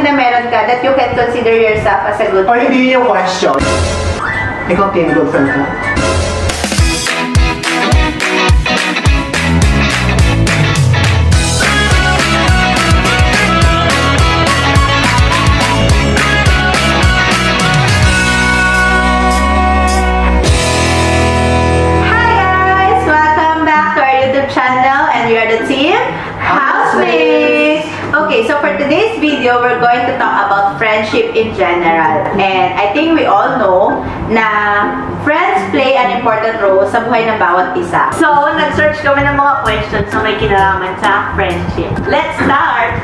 friend na meron ka that you can consider yourself as a good friend? Or hindi yung question. Ikaw, team good friend ka? Okay, so for today's video, we're going to talk about friendship in general. And I think we all know na friends play an important role sa buhay ng bawat isa. So, nag-search kami ng mga questions na may kinalaman sa friendship. Let's start!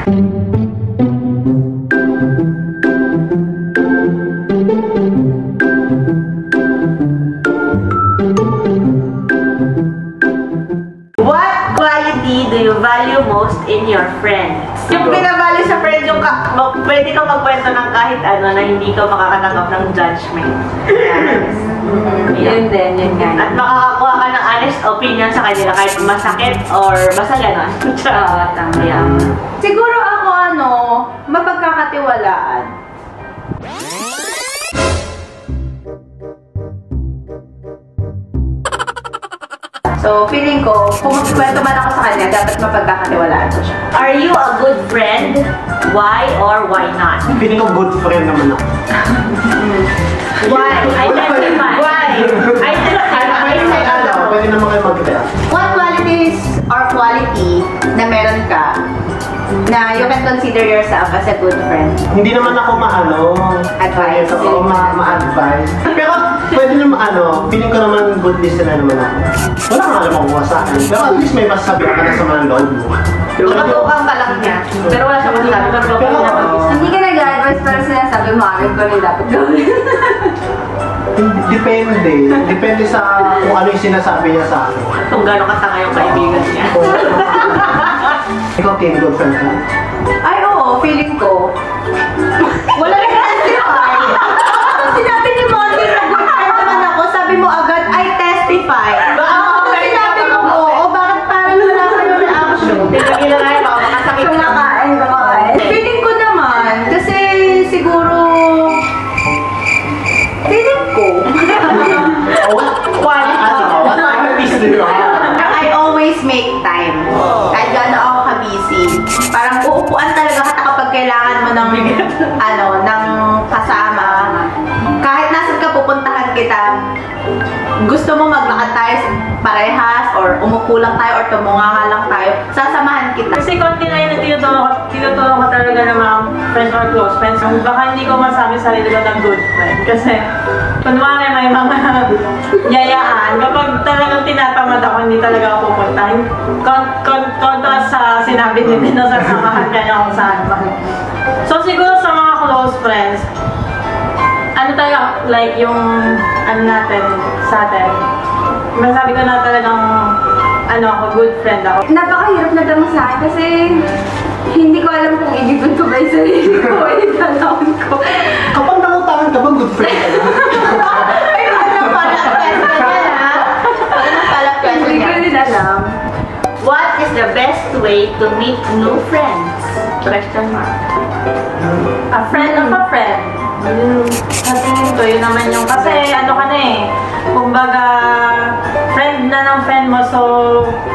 What quality do you value most in your friends? Yung pinabali sa friend, yung pwede kang magkwento ng kahit ano na hindi ka makakatanggap ng judgment. Yes. Yun din, yun nga. At makakakuha ka ng honest opinion sa kanila kahit masakit or basta gano'n. Oo, tama. Yeah. Siguro ako, mapagkakatiwalaan. So, feeling ko, kung magkwento man ako sa kanya, dapat mapagkakatiwalaan ko siya. Are you a good friend? Why or why not? Feeling ko good friend naman ako. Why? Identify. Why? Identify. Pwede naman kayo mag-tell. What qualities or quality na meron ka na you can consider yourself as a good friend? Hindi naman ako Advice. Oo, ma-advise. Pero pwede naman feeling ko naman good listener naman ako. Wala nga alam ako sa akin. Pero at least may masasabi ka na sa mga loob mo. Matutukang ka lang niya. Pero wala siya masasabi. Hindi ka nag-advise pero sinasabi mo agad ko rin dapat gawin. Depende. Depende sa kung ano yung sinasabi niya sa akin. Kung gano'ng katanga yung kaibigan niya. Ikaw, team good friend ka? Ay, oo. Feeling ko. Wala na testify. Sinabi ni Monty na good friend naman ako. Sabi mo agad, I testify. Sinabi ko, oo. Bakit parang wala kayong reaction? Tignan na nga, baka makasakit na. Kumakain. Feeling ko naman. Kasi siguro... Feeling ko. I always make time. Kahit gano'n ako ka-busy. Parang uupuan talaga kita kapag kailangan mo ng ng kasama. Kahit nasan ka pupuntahan kita, gusto mo maglakad tayo parehas or umupo lang tayo or tumunganga lang tayo, sasamahan kita. Kasi konti na yun na tinutulong ko talaga ng mga friends or close friends. Baka hindi ko masabi sarili ko ng good friend. Kasi kunwari may mga yayaan. Kapag talagang tinatamad ako, hindi talaga ako pupunta. Contrast sa sinabi nila na sasamahan ka niya kung saan ba. So siguro sa mga close friends, talaga, like yung natin, sa atin, masabi ko na talagang ako, good friend ako. Napakahirap na tanong sa akin kasi hindi ko alam kung i-given ko ba yung sarili ko o i-tanawin ko. Kapag nangutangan ka ba, good friend ka na? Ay, walang pala question yan, ha? Walang pala question yan. Hindi ko rin alam. What is the best way to meet new friends? Question mark. A friend of a friend. Sabihin ko, yun naman yung kasi kumbaga friend na ng friend mo, so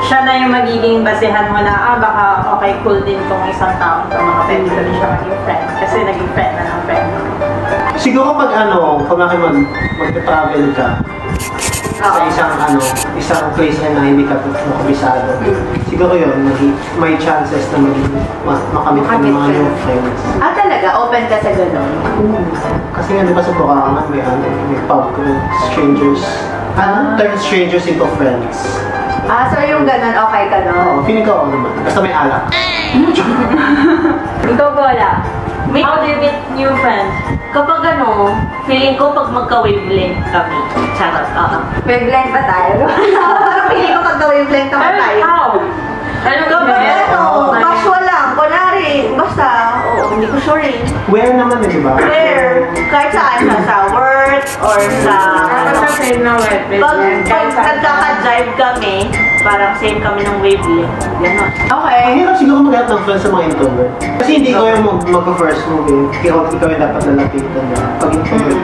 siya na yung magiging basehan mo na baka okay, cool din tong isang taon to, mga pwede ko rin siya maging friend kasi naging friend na ng friend mo. Siguro pag mag-travel ka sa isang place na hindi ka makabisado. Siguro yun, may chances na makamit ka ng mga new friends. Talaga? Open ka sa gano'n? Kasi nga, di ba sa Bukaangan, may pub ko, strangers. Turn strangers into friends. So yung gano'n, okay ka no? Oo, feeling ko naman. Basta may alak. Ikaw ba wala? How do you meet new friends? Kapag feeling ko pag magka-wavelength kami. Charot, Wavelength ba tayo? Parang feeling ko magka-wavelength naman tayo. How? Casual lang. Kunwari, basta, hindi ko sure eh. Where naman di ba? Where? Kahit saan, sa work, work or sa... Pag nagkaka-drive kami, parang same kami ng wavelength. Ganon. Okay. Ang hirap siguro maghanap ng friends sa mga introvert. Kasi hindi ko yung mag-first move eh. Ikaw yung dapat nalapitan na pag introvert.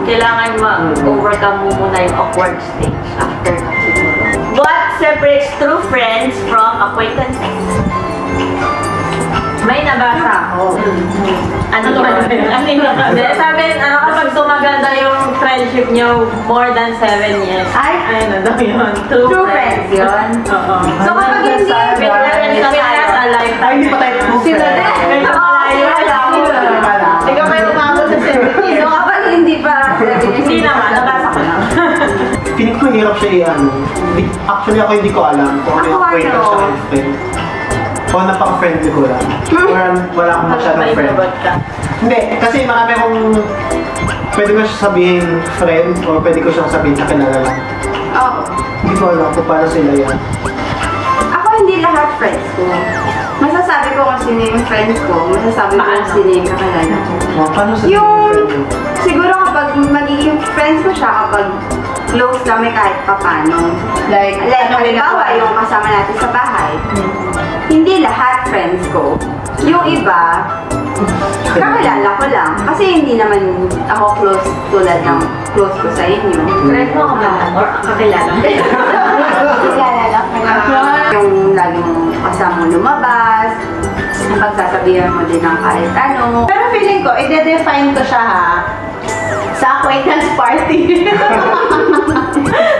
Kailangan ma-overcome mo muna yung awkward stage after that siguro. What separates true friends from acquaintances? May nabasa ako. Ano yun? Sabi, kapag tumagal na yung friendship nyo more than 7 years. Ay, ano daw yun? True friends yun? Oo. So kapag hindi, Hindi pa tayo sila din. Ikaw may umabot sa 7 years. So kapag hindi pa 7 years. Hindi naman, nabasa ko lang. Pinig ko hirap siya i-ano. Actually ako hindi ko alam kung ano yung acquaintance sa friend. O napaka-friendly ko lang. Or wala akong masyadong friend. Hindi, kasi marami akong pwede ko siya sabihin friend or pwede ko siyang sabihin na kilala lang. Oo. Hindi ko alam kung paano sila yan. Ako hindi lahat friends ko. Masasabi ko kung sino yung friends ko. Masasabi ko kung sino yung kakilala ko. Paano sa Siguro kapag magiging friends ko siya kapag close kami kahit papano. Like halimbawa yung kasama natin sa bahay. Hindi lahat friends ko. Yung iba, kakilala ko lang. Kasi hindi naman ako close tulad ng close ko sa inyo. Friend mo ka ba? Or kakilala? Kakilala lang. Yung laging kasama lumabas, pagsasabihan mo din ng kahit ano. Pero feeling ko, i-define ko siya ha, sa acquaintance party.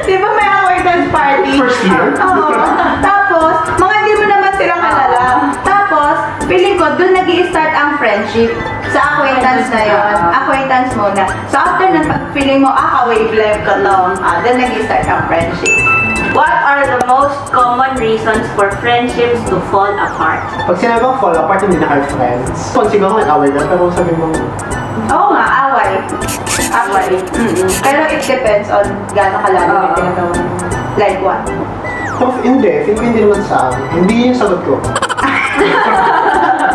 Di ba may acquaintance party? First year? Oo. Tapos, mga hindi mo naman silang kalala. Tapos, feeling ko, doon nag-i-start ang friendship. Sa acquaintance na yun. Acquaintance muna. So, after nun, pag feeling mo, ka-wavelength ka lang, doon nag-i-start ang friendship. What are the most common reasons for friendships to fall apart? Pag sinabi ko fall apart, hindi na kayo friends. Kung siguro nag-away na, pero sabi mo, Oo nga, away. Away. Pero it depends on gaano kalalim yung pinagawa. Like what? hindi. Feel ko hindi naman sa akin. Hindi yung sagot ko.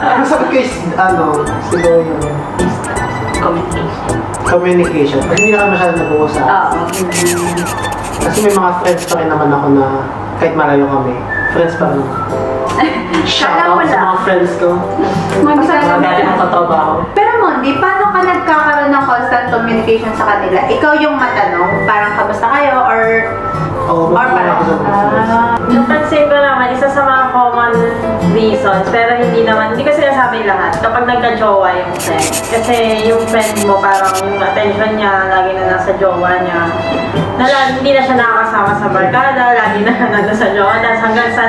Ang sagot ko is, siguro yung communication. Kasi hindi na kami masyadong nag-uusap. Kasi may mga friends pa rin naman ako na kahit malayo kami, friends pa rin. Shoutout sa mga friends ko. Mga dati ng katrabaho. Pero Mondi, paano ka nagkakaroon ng constant communication sa kanila? Ikaw yung matanong, parang kamusta kayo or parang Napansin ko naman, isa sa mga common reasons, pero hindi ko sinasabi lahat. Kapag nagka-jowa yung friend. Kasi yung friend mo, parang yung attention niya, lagi na nasa jowa niya. Hindi na siya nakakasama sa barkada, lagi na nandun sa jowa. Tapos hanggang sa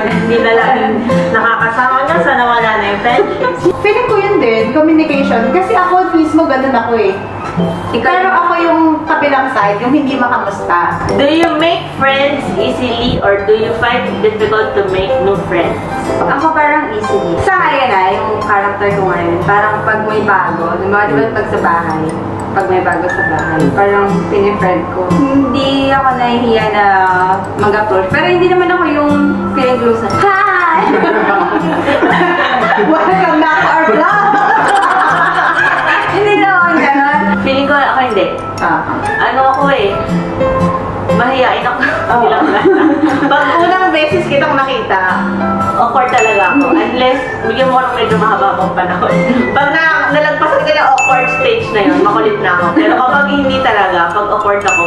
hindi na laging nakakasama niya, sa nawala na yung friendship. Feeling ko yun din, communication. Kasi ako mismo ganun ako eh. Pero ako yung kabilang side, yung hindi makamusta. Do you make friends easily or do you find it difficult to make new friends? Ako parang easily. Sa kaya na, yung character ko ngayon, parang pag may bago, di ba pag sa bahay, pag may bago sa bahay, parang pinifriend ko. Hindi ako nahihiya na mag-approach. Pero hindi naman ako yung feeling close na, hi! Welcome back to our vlog! Hindi naman gano'n. Feeling ko ako hindi. Ano ako eh, mahihain ako. Pag unang beses kitang nakita, Awkward talaga ako. Unless, bigyan mo lang medyo mahaba mong panahon. Pag nalagpasan ka yung awkward stage na yun, makulit na ako. Pero kapag hindi talaga, pag awkward ako,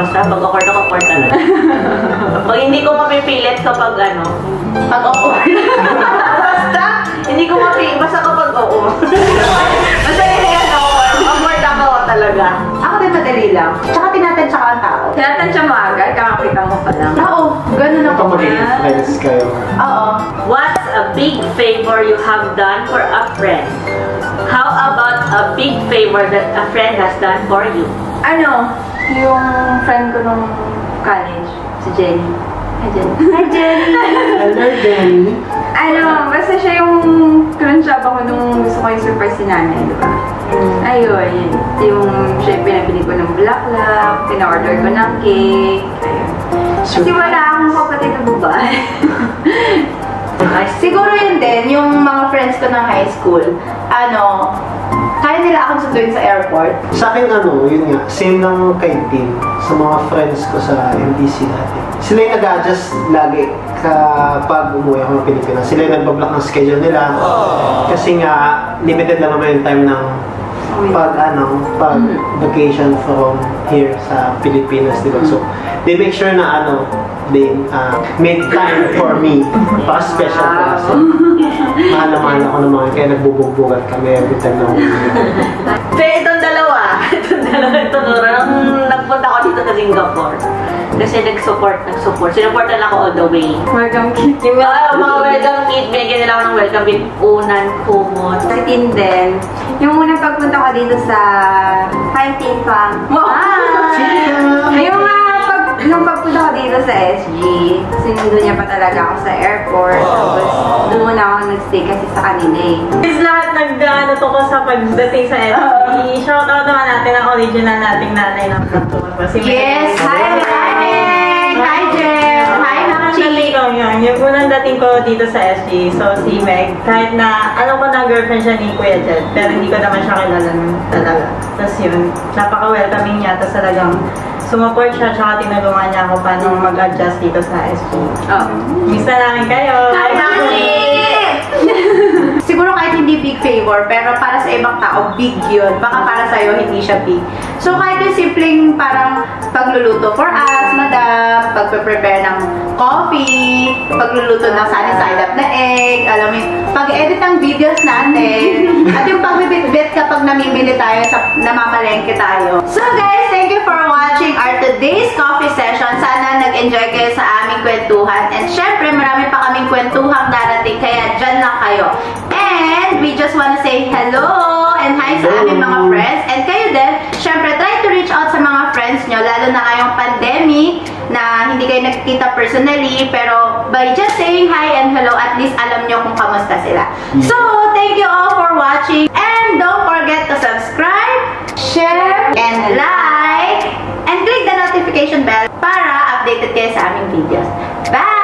basta pag awkward ako, awkward talaga. Pag hindi ko mapipilit kapag pag awkward. Basta, hindi ko mapipilit, basta kapag oo. Basta hindi awkward ako talaga. Ako din madali lang. Tsaka tinatansya ka ang tao. Tinatansya mo agad, kakakita mo pa lang. Oo, ganun ako. Ito magiging friends kayo. Oo. What's a big favor you have done for a friend? How about a big favor that a friend has done for you? Yung friend ko nung college, si Jenny. Hi, Jenny. Hi, Jenny! Hello, Jenny. Basta siya yung crunch up ako nung gusto ko yung surprise si nanay, di ba? Ayun, yung siya yung pinabili ko ng bulaklak, pina-order ko ng cake, ayun. Kasi wala akong kapatid na babae. Siguro yun din, yung mga friends ko ng high school, kaya nila akong sunduin sa airport. Sa akin yun nga, same ng kay Tim, sa mga friends ko sa MDC dati. Sila yung nag-adjust lagi kapag umuwi ako ng Pilipinas. Sila yung nagbablock ng schedule nila. Kasi nga, limited lang naman yung time ng pag vacation from here sa Pilipinas, di ba? So, they make sure na they make time for me. Special ko kasi. Mahal na mahal ako naman, kaya nagbubugbugan kami every time na umuwi. Pero itong dalawa, nung nagpunta ko dito sa Singapore. Kasi nag-support. Sinupportan ako all the way. Welcome kit. Yung mga welcome kit, binigyan nila ako ng welcome kit. Unan, kumot. Si Tinden, yung unang pagpunta ko dito sa Hi Tifa. Yung nung pagpunta ko dito sa SG, sinundo niya pa talaga ako sa airport. Tapos doon muna ako nag-stay kasi sa kanila eh. Is lahat nag-ano to ko sa pagdating sa SG. Shoutout naman natin ang original nating nanay ng Pagtuwa. Si Yes! Hi, Meg! Hi, Jeff! Hi, Nakchi! Yung unang dating ko dito sa SG, so si Meg, kahit na alam ko na girlfriend siya ni Kuya Jed, pero hindi ko naman siya kilala talaga. Tapos yun, napaka-welcoming niya, tapos talagang sumuport siya, tsaka tinulungan niya ako paano mag-adjust dito sa SG. Miss na namin kayo! Hi, Nakchi! Siguro kahit hindi big favor, pero para sa ibang tao, big yun. Baka para sa'yo, hindi siya big. So kahit yung simpleng parang pagluluto for us, madam, pagpe-prepare ng coffee, pagluluto ng sunny-side up na egg, alam mo yun, pag-edit ng videos natin, at yung pagbibit-bit kapag namimili tayo, namamalengke tayo. So guys, thank you for watching our today's coffee session. Sana nag-enjoy kayo sa aming kwentuhan. And syempre, marami pa kaming kwentuhang darating, kaya dyan lang kayo. And we just wanna say hello and hi sa aming mga friends. And kayo din, syempre, try to reach out sa mga friends nyo, lalo na ngayong pandemic na hindi kayo nakikita personally, pero by just saying hi and hello, at least alam nyo kung kamusta sila. So, thank you all for watching. And don't forget to subscribe, share, and like, and click the notification bell para updated kayo sa aming videos. Bye!